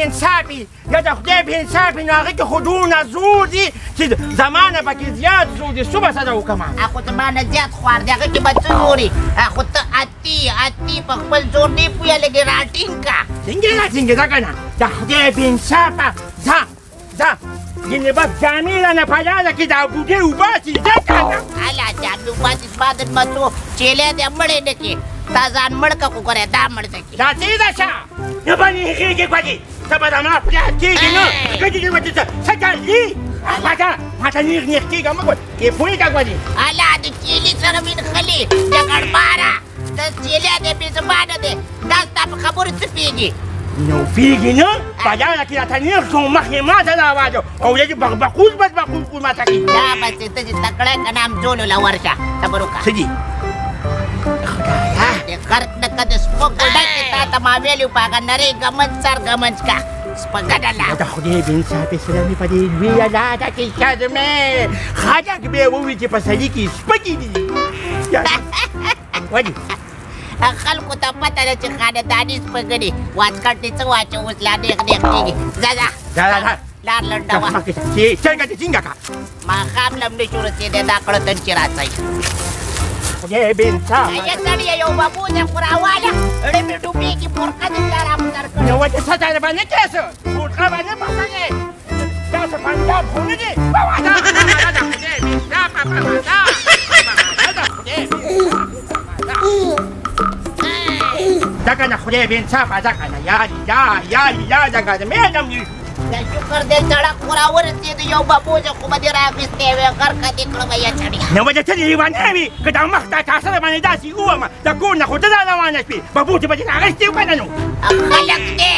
بانصافي یا د خدای بانصافي نو هغې کې خو دونه زور دي چې زما نه پکې زیات زور دي څه به سزا وکړم خو زما نه زیات خوار دی هغې کې به څه زوري خو ته اتي په خپل زور نه پوهه لږې راټینګ کا څنګه راټینګېده که نه د خدای بانصافه ځه ځینې بس جامې رانه پیدا ده کې دا بوډۍ وباسي ځه که نه هله جامې وباسي زما د مڅو چیلی دی مړی نه کې تا ځان مړ که خو ګورې دا مړ ده کې دا تېزه شه نه به نېغېږې ګوډې ته به زما پلار کېږې نه ګډې به څه چلي ماته نېغ کېږه مه ګوډ یې پوهېږه ګوډې هله د چیلي سره مې نښلي جګړباره د چیلی دی بې زبانه دی دا ستا په خبرو څه پوهېږي نو پوهېږي نه په یاده کې راته نېغ شو مخ یې ماته راواجو او یا چې بقبقوز ماته کوي دا بس ته چې تکړه که نه همزولو له ورشه صبر وکړه څه دي خدایه د غرق نه که د سپکو ډکې تا ته ما ویلي په هغه نرۍ ګمنځ سر ګمنځ کا سپکه ډله د خدای بانصافي سره مې په دې لویه لاره کې شرمې خلک به یې ووایي چې په سړي کې سپکې دي ولې خلکو ته پته ده چې خانداني سپکه دي واسکټ دې څه واچو اوس لا نېغ کېږي ځه لار لنډه وه څنګه دې څنګه کا ماښام له هم نشو رسېدی دا کړه چې راځئ خدای بانصافه یا سړیه یو ببو دی خو راواله ړې مې ډوبېږي پورقه دې بیا رامدر کړې نو ولې څه ځای به نه کېسه پورقه به نه پسنې داسې پنجاب خو نه دي ځکه نه خدای بانصافه ځکه نه یا ځکه نه مېږم دي د شکر دې سړک خو راورسېد یو ببو دی خو به دې رااخیستی وې غرقه دې کړه به یا سړیه نو به دې څه لیونی وي که دا مخ ته کاسره باندې داسې وومه د کور نه خو ته را روانه شوې ببو چې به دې راغېستې و که نه نو خلک دی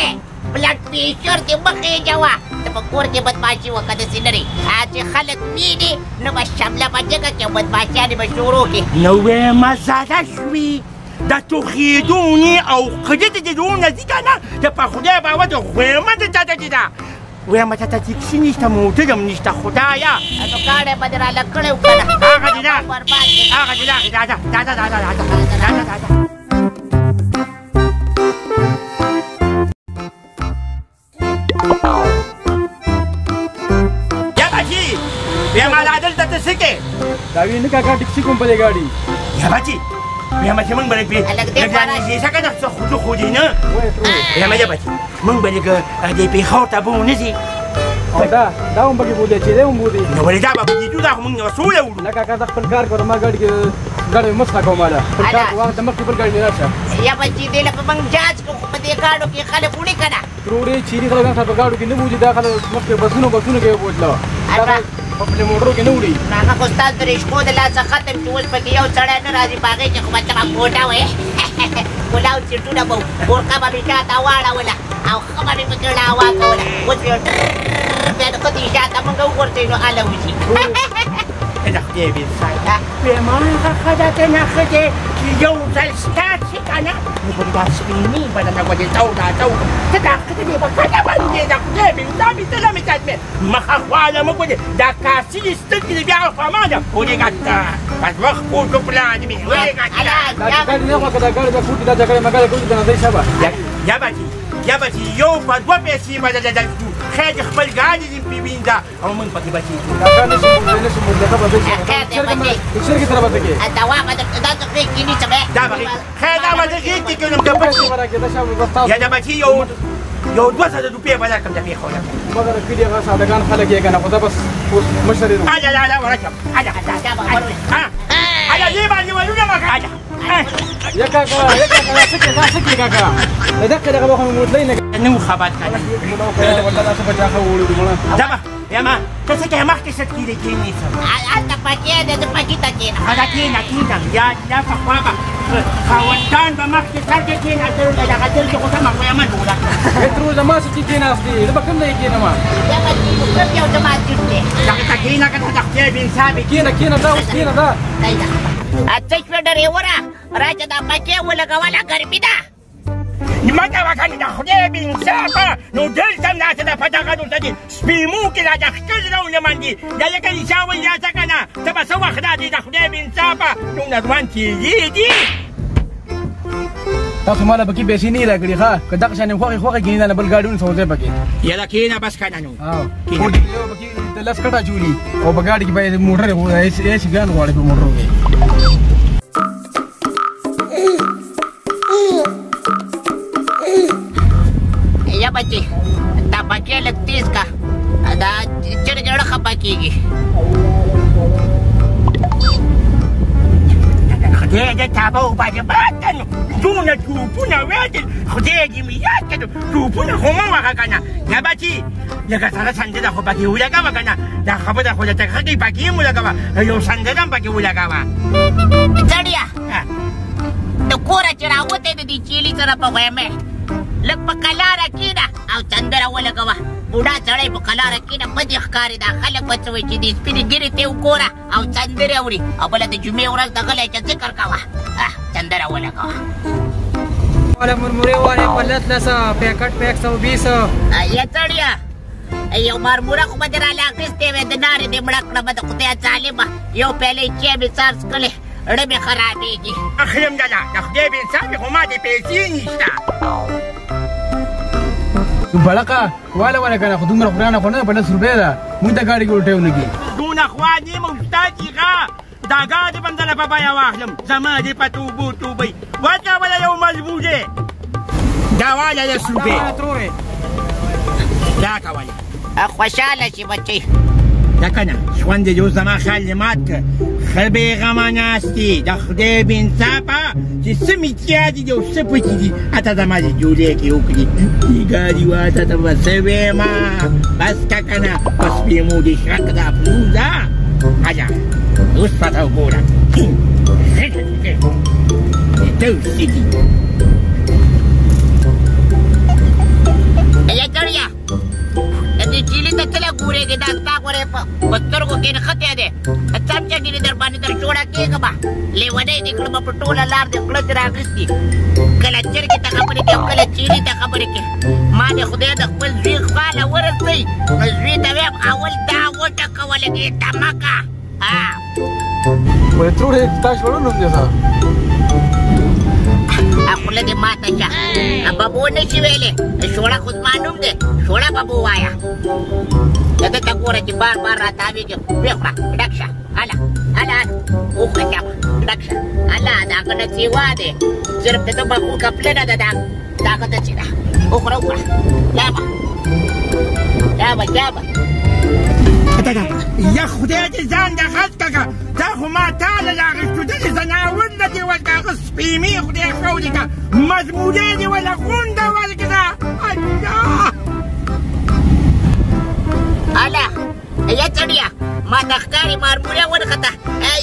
بلډ پریشر دې مه خېجوه ته په کور کې بدماشي وکړه داسې لرې چې خلک ویني نو به شمله به جګه کړي او بدماشیانې به شروع کړي نو وایم زده شوي د ټوخېدونې او خدې ته چې دونه ځي که نه چې په خدای باور د وایم د چاته چې ده وایم ته ټکسي نشته موټر هم نشته خدایه نو کاڼی به دې راله کړی و که نه هغه دې ده هغه دې ده یا بچي وایم دا دلته ته څه کې دا وینې کاکا ټکسي کوم په دې ګاډي یا بچي وایم چې موږ به لږ نږدې شه که نه څه خو دي نه وایم یا بچي موږ به لږ دې پېښور ته به ونه ځي او دا هم پکې بودی چې دی هم بودی نو ولې دا به بودیجو دا خو موږ وسوله وړو نه کاکا زه خپل کار کوم ما ګاډي کې ګاډی مه څښه کوم هله خپل کار وخت د مخکې بل ګاډي نه راشه یا بچي دې لکه موږ جاج کوو خو په دې ګاډو کې خلک وړي که نه تروړې چیرې خلک په ګاډو کې نه بوځي دا خلک مخکې بسونو کې بوتله په خپلې موټرو کې نه وړي هغه خو ستاسو د رشقو د لاسه ختم چې اوس پکې یو سړی نه راځي په هغې کې خو به چغه کوټه وې ګلاو سیټونه به ورقه به مې شاته واړوله او ښه به مې پکې ړاوا کوله اوس بیا بیا د ښځې شاته موږ وغورځوي نو هله وځي د خدای بانصافه وایم هغه ښځه که نه ښځې چې یو ځل ستا شي که نه نو به دا سپینې به درنه ولې ته دا ښځه دې به کله باندې د خدای بانصافي ته نه مې چتمې مخه خواله مه ګورې دا کاسي دې سترګې دې بیا خوا ده ولېږه پس وخت پوه شو پلان مې ولېږه دا ګاډي نه غواړه که دا ګاډي به کوټي دا جګړې مګړې کوټي ته نځئ شبه یا بچي یو په دوه پیسې به دلته کړو خیر خپل ګاډي دې پې وینځه او موږ پکې بچي کاکا نشم بوتلی ښه به زه چرګې سره به ته کې دوا به دا څه غېږ کې نیسم دا به خیر دا به زه غېږ کې کړم که بچي یا د بچي یو 200 روپۍ به درکړم د پېښور مګر کلي هغه سادهګان خلک یې که نه خو دا بس اوس مشر یم ورکړم دې باندې ولونه مه کوه یا کاکا دا څه کې کاکا دقیقې دغه وخت مې موتلی نه و خبر کنه یما ته څه کې مخکې ست کېدی کېنیسم هلته پکې دی زه پکې ته کېنم هغه کېنم یا په خوا به خاوندان به مخکې سر کې کېناستل دغه دل کې خو سمه ویمه جوړه کړه تر اوسه ما څه چې کېناستې زه به کوم ځای کېنم یا به کوم یو زما جوړ دی دغه ته کېنه که ته د خدای بانصافي کېنه دا اوس کېنه دا څه شوه ډریوره راشه دا پکې ولګوله ګرمي ده مګه وکنه د خدای بانصافه نو دلته همداسې ده په دغه دلته دي سپېمو کې دا د ښکل ډول دي دا لکه عیسی وایي یا څه که نه ته به څه وخت دا دی د خدای بانصافه دونه ځوان تېزې دي تاسو مال پکې پیسې نه راکړي ښا کدا شانه خوخه کینې نه بل گاډیونه سوځي پکې یلا کینا بس کنه نو او یو پکې د لاس کټا چولی او بغاډي کې به موټر هو ایس ګان غواړي په موټر کې या बच्चे तापाके लगतीस का अदा चिड़चिड़ खपाकीगी خدای تابو باندې باتنو دونه توپونه وېدل خدای دې مې یاد کړو توپونه خو ما وکړه کنه یا بچي لکه سره سندره خو پکې ولګوه کنه دا خبره خو ته خګي پکې ولګوه یو سندره پکې ولګوه چړیا د کوره چې راوته د دې چيلي سره په وېمه لک په کلاره کېده او سندره ولګوه بوډا سړی په کلاره کېده بدې ښکاري دا خلک بچوي چې دې سپینې ګیرې ته وګوره او سندرې اوري او بله د جمعې ورځ دغلی چې ذکر کوه سندره ولګوه والا مرمورې والے په لس لسه پیکټ په 120 یا سړیه یو مرموره خو به دې راله اخیستې وې د نارې دې مړه کړه به د خدای ظالمه یو پیاله چای مې سار څښلې زړه مې خرابېږي اخلم دله د خدای بې انصافې خو ما دې پیسې نشته بلکه والا کنه خو دومره قرآن خو نه په 10 روپۍ ده مونږ ته ګاډي کې ولټیو لګي دونه خوا نیمه استاد ښه دا ګاډي بندله په بیه واخلم زما دې په توبو توبۍ واچوله یو مضبوطې دا واله 10 روپۍ دا کوله خوشحاله شي بچی دا کنه ژوند دې اوس زما خیال دې مات کړه ښه بېغمه ناست دي د خدای بې انصافه چې څه میتیا دي او څه پکې دي اته زما دې جوړې کې وکړي دې ګاډي واته ته به څه ویمه بس که کنه په سپېمو دې شرک دا فلوزه هله اوس پته وګوره دوسې دي یا چړیا دې چيلي ته کله ګورېږي دا ستا ګورې په سترګو کې نښتې دی څمچګینې در باندې در جوړه کېږمه لیونۍ دې کړم په ټوله لار دې کړه چې راغېستي کله چرګې ته خبرې کوي او کله چيلي ته خبرې کوي ما دې خدای د خپل زوی خواله ورسوي نو زوی ته ویم اول دا وټکوه لږې دمکه وایي تروړې ستا شوړو نوم دی ښه خوله دې ماته شه ببو نه شي ویلې شوړه خو زما نوم دی شوړه ببو وایه ده ته ګوره چې بار بار راتاوېږي ویې خوره ډک شه هله هله وخوره چاپه ډک شه هله دغه نه سیوا دی صرف د ده بخو کپلنه ده دغه داسې ده وخوره وخوره چاپه چاپه یا خدای دې ځان د خس کړه دا خو ما تاله راغېستو دلې ځناور نه دې ورکړه هغه سپېمې خدای ښه ولیکه مضمونې دې وله غونډه ورکړه الله هله یا چړیا ما ته ښکاري مارمورې ونښته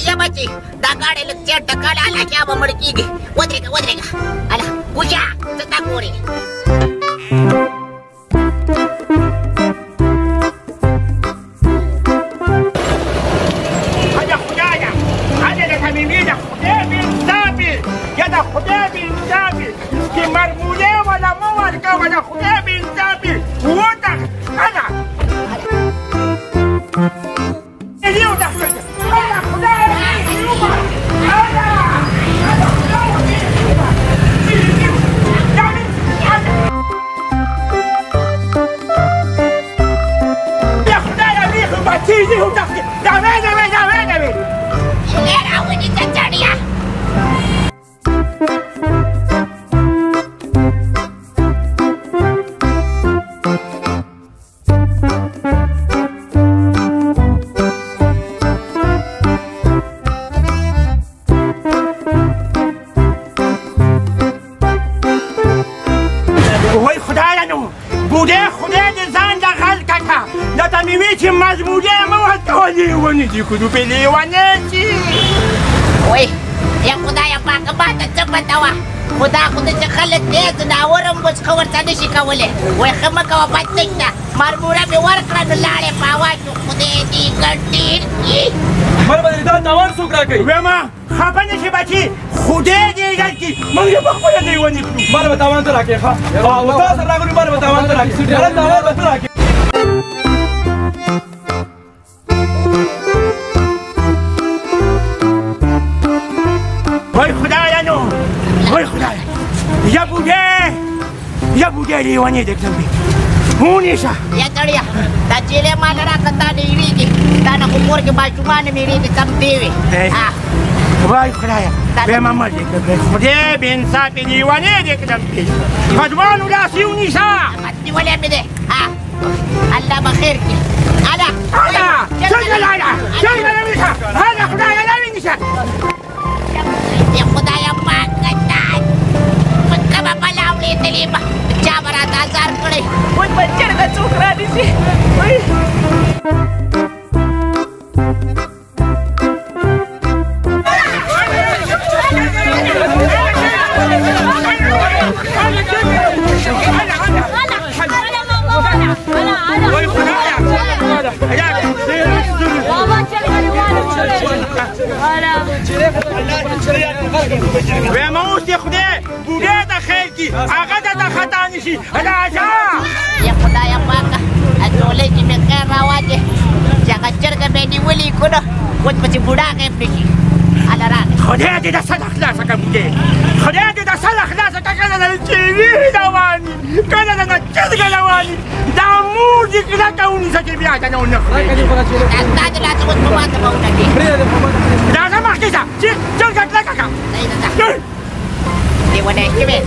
یا بچې دا ګاډی لږ چېټ ټکاله هله چا به مړ کېږي ودرېږه هله کوچه څه ته ګورې kudu pilih warna sih. Woi, yang kudaya pakai bata cepat tawa. Kuda kuda cekalet dia sudah orang bos kawat sana si kawale. Woi, kamu kawat batik dah. Marmura bewar kerana lari pawa tu kuda di kantin. Mana balik dah tawar sukra kay. Wema, apa ni si baci? Kuda di kantin. Mana bakal yang ni wani? Mana batawan tu lagi ha? Oh, udah serang ni mana batawan tu lagi. Jalan tawar betul lagi. Woi khudaya no, woi khudaya. Ya لیوانې دې کړم ونیسه یا تړیا دا چیلې مال راکتا دی ویږي دا نه کومور کې ماشومان میریږي کم دی وي وای خدایا به ماما دې کړم خدای به انصاف لیوانې دې کړم خدوانو لاسې ونیسه ماتې ولې مې ده الله بخیر کې الا څنګه لاړه څنګه ونیسه هله خدایا لا ونیسه یا خدایا پاک کړه مکه بابا لاولې تلیبا چا برات آزار کړي وای بچر د څوک را دي سي وای ویمه اوس دې خدای بوډۍ ته خیر کي هغه ته د خطا نشي راځه یا خدایا پاکه ټولې چې مې خیر راواچې چې هغه چرګه مې نیولې کړه اوس پسې بوډا غیب نشي هله راغی خدای دې د سر خلاصه کړه بوډۍ خدای دې د سر خلاصه کړه کله د چیوي رواني کله د چرګه رواني دا مور دې کلکه ونیسه چې بیا ته نه ونخورې ستا د لاسه اوس په ماته به ونډې راځه مخکې ځه چې چرګه کلکه کړه دیوانه شوې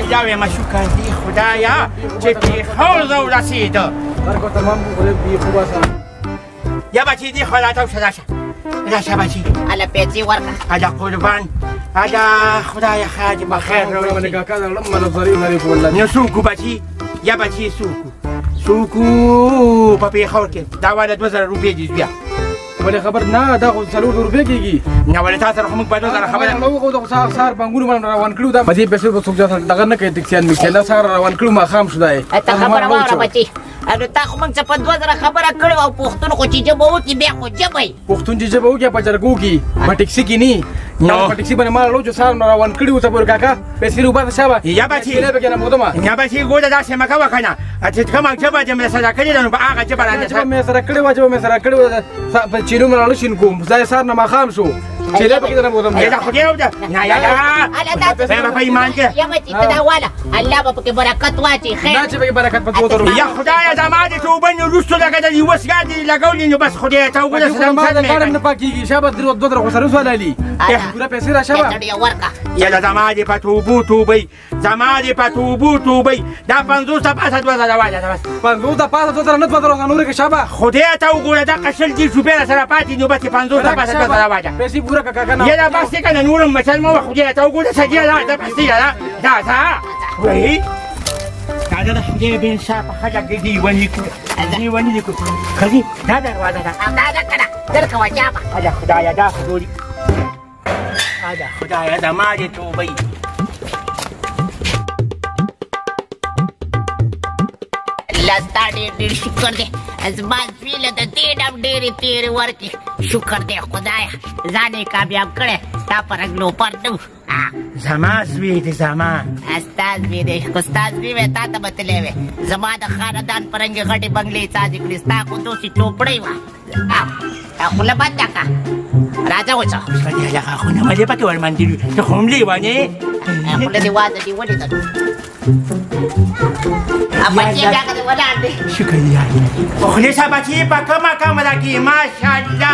یا ویمه شکر دې خدایا چې پېښور زه ورسېده مرګ تمام بی خوبه سره یا بچې دې خوا راته راشه راشه بچې هله پیسې ورکړه هله قربان هله خدایا ښه دې بخیر راولې کاکا دا لم منه زری زری کوله نو څوک بچې یا بچې څوک په پېښور کې دا والا 2000 روپۍ دي بیا ولې خبر نه دا خو 400 روپۍ کېږي نه ولې تا سره خو موږ په 2000 خبره نو خو دا سهار بانګونو باندې روان کړو دا په دې پیسې به څوک ځان دغه نه کوي تکسیان میکسیان دا سهار روان کړو ما خام شو دی ته خبره واوره بچي نو تا خو موږ څه په 2000 خبره کړې او پښتون خو چې جبه وکړي بیا خو جبه وي پښتون چې جبه وکړي په جرګو کې په ټیکسي کې نه په ټیکسي باندې مال لوجو سهار روان کړي و ته پور کاکا پیسې روبه شابه یا بچي له به کنه مودما یا بچي ګوډه داسې مکه وکنه چې کوم جبه دې مې سره کړی نو په هغه جبه راځي چې مې سره کړی و چې مې سره کړی و په چینو مې راړل شین کوم ځای سهار نه ما خام شو چې له به کنه مودما یا خو دې ودا نه یا په ایمان کې یا بچي ته دا والا الله به پکې برکت واچي خیر نه چې به برکت په 200 روپۍ یا خدای زما دې توبه نو رسول لګا دې وسګا دې لګولې نو بس خدای ته وګوره سلام ما دا کارم نه پاکيږي شابه 200 خو سره وسوال علي پورا پیسې را شابه یا زما دې په توبې زما دې په توبې دا 50 تا پاسه 2000 واجه بس 50 تا پاسه 2000 نه 2000 نور کې شابه خدای ته وګوره دا قشل دې شوبې سره پاتې نو بس 50 تا پاسه 2000 واجه پیسې پورا کاکا نه یا بس کنه نورم مثلا ما خدای ته وګوره سجیا دا بس دا وای دا د خدای بن صاحب خلک دی ونی کو خدای دا دروازه دا کنه درکوا جابه دا خدای دا خدای دا خدای دا ما دې توبې لستا ډېر شکر دی زما زویله د دې ډم ډېرې تېرې ورکړي شکر دی خدایه ځان یې کامیاب کړی ستا په رنګ لوپر نه و زما زوی دی زما ستا زوی دی خو ستا زوی وی تا ته به تللی وی زما د خاندان په رنګې غټې بنګلې سازې کړې ستا خو دوسې ټوپړۍ وه خوله بنده کړه راځه اوسه هغه خونه مې پکې ورمنډلي ته خو هم لیوانې خوله دې وازه دې ولیدل بچې بیا که دې ولاړ دی شکر دی خولې صاحب بچې په کومه کمره کې ماشاءالله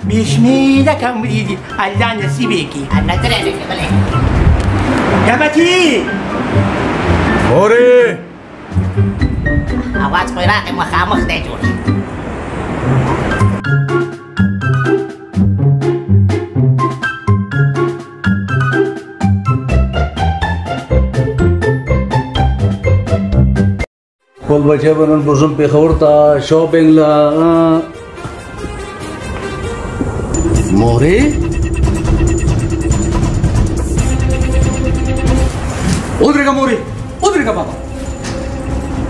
بشمیره کمرې دي الله نصیب یې کړي نظر یې وکړي بلې یا بچې اورې اواز خو یې راغی مخامخ دی جوړ خپل بچی به نن بوزم پېښور ته شاپینګ له مورې ودرېږه مورې ودرېږه بابا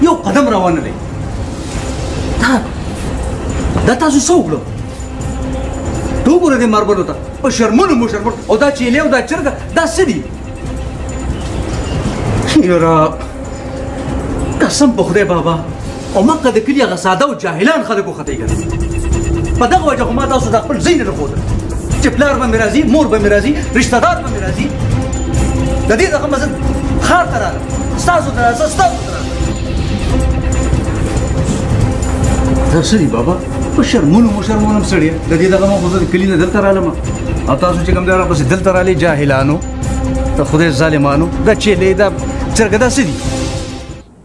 یو قدم روان نه دی دا تاسو څه وکړو ته وګوره دې ماربلو ته په شرمونو مو شرمونو او دا چیلې او دا چرګه دا څه دي یاره قسم په خدای بابا او ما که د کلي هغه ساده او جاهلان خلک وختې کړل په دغه وجه خو ما تاسو د خپل ځای نه راښودل چې پلار به مې راځي مور به مې راځي رشته دار به مې راځي د دې دغه مزه ښار ته راغلم ستاسو ته راځه ستاسو ته راځه دا څه دي بابا په شرمونو مو شرمونم سړیه د دې دغه ما خو زه د کلي نه دلته رالم او تاسو چې کوم دی راپسې دلته رالې جاهلانو د خدای ظالمانو دا چیلې دا چرګه دا څه دي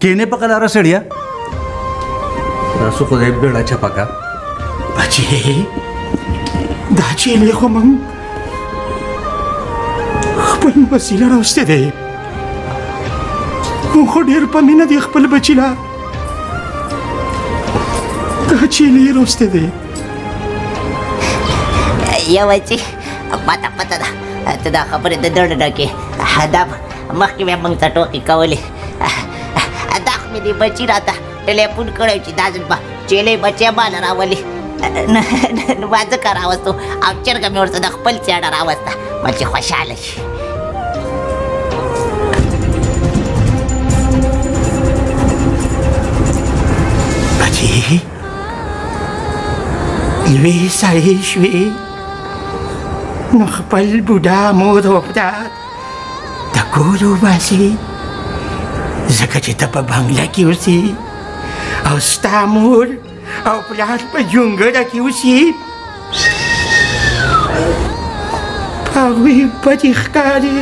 کینې په قلاره سړیه تاسو خدای بیړه چپه کا بچې دا چیلې خو موږ خپل وسیله راوستی دی موږ خو ډېر په مینه دی خپل بچي لا دا چیلې راوستی دی یا بچي پته پته ده ته دا خبرې د دړ ډکې دا مخکې مې موږ ته ټوکې کولې دا خو مې دې بچي راته ټلیفون کړی چې دا ځل به چیلې بچی باندې راولي نو ما ځکه راوستو او چرګه مې ورته د خپل څېړه راوسته بچي خوشحاله شي بچې یوې سایې شوې نو خپل بوډا مور او پلار د کور وباسي ځکه چې ته په بنګله کې اوسې او ستا مور او پلار په جونګړه کې اوسي په هغوی بدې ښکاري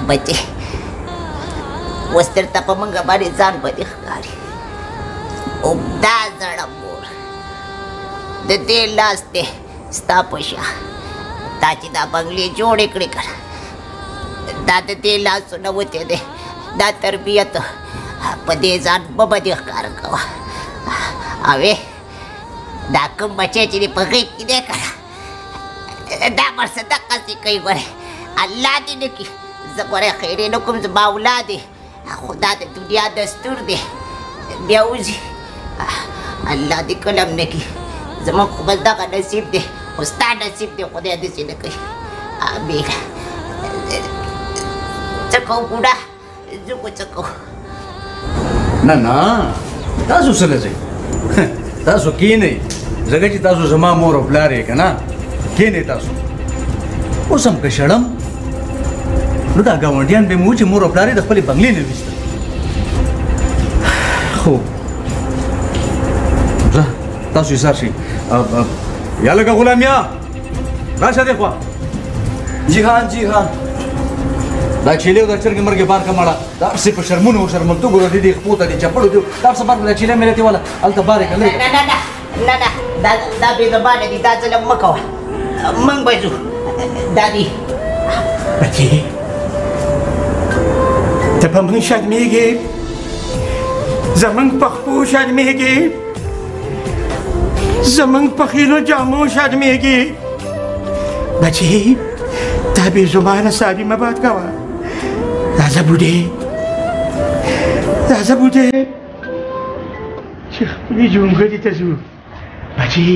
بچې اوس درته په موږ باندې ځان بدې ښکاري اوږده زړه مور د دې لاس دی ستا په شا تا چې دا بنګلې جوړې کړې که دا د دې لاسونه وتی دی دا تربیت په دې ځان به بدې ښکاره کوه اوې دا کوم بچی چې دې په غېږ کې دی که دا ورسه دقسې کوي ګورې الله دې نه کړي زه ګورې خیرې نه کوم زما اولاد دی خو دا د دنیا دستور دی بیا وځي الله دې کلم نه کړي زموږ خو بس دغه نصیب دی خو ستا نصیب دی خدای داسې نه کوي امین څه کوو بوډا زه څه کوو نه نه تاسو څه نه ځئ تاسو کښېنئ ځکه چې تاسو زما مور او پلار یې که نه کښېنئ تاسو اوس هم که شړم نو دا ګاونډیان به مې و چې مور او پلار یې د خپلې بنګلې نه ویستل خو ځه تاسو ایسار شئ یا لکه غلامیا راشه دې خوا جی हाँ जी हाँ دا چیلې او دا چرګې مرګې بار که مړه دا هسې په شرمونو او شرمنتوب ګوره دې خپو ته دې چپړو دي دا هسه بار دا چیلې مې راته واله هلته بار یې که لرې نه دا بې زبانه دي دا ظلم مه کوه موږ به ځو دا دي بچې ته په موږ شرمېږې زموږ په خپو شرمېږې زموږ په خیلو جامو شرمېږې بچې تا بې زبانه ساري مه باد کوه راځه بوډې راځه بوډې چې خپلې جونګړې ته ځو بچې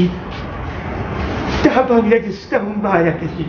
دا بنګله دې ستا مبارکه شي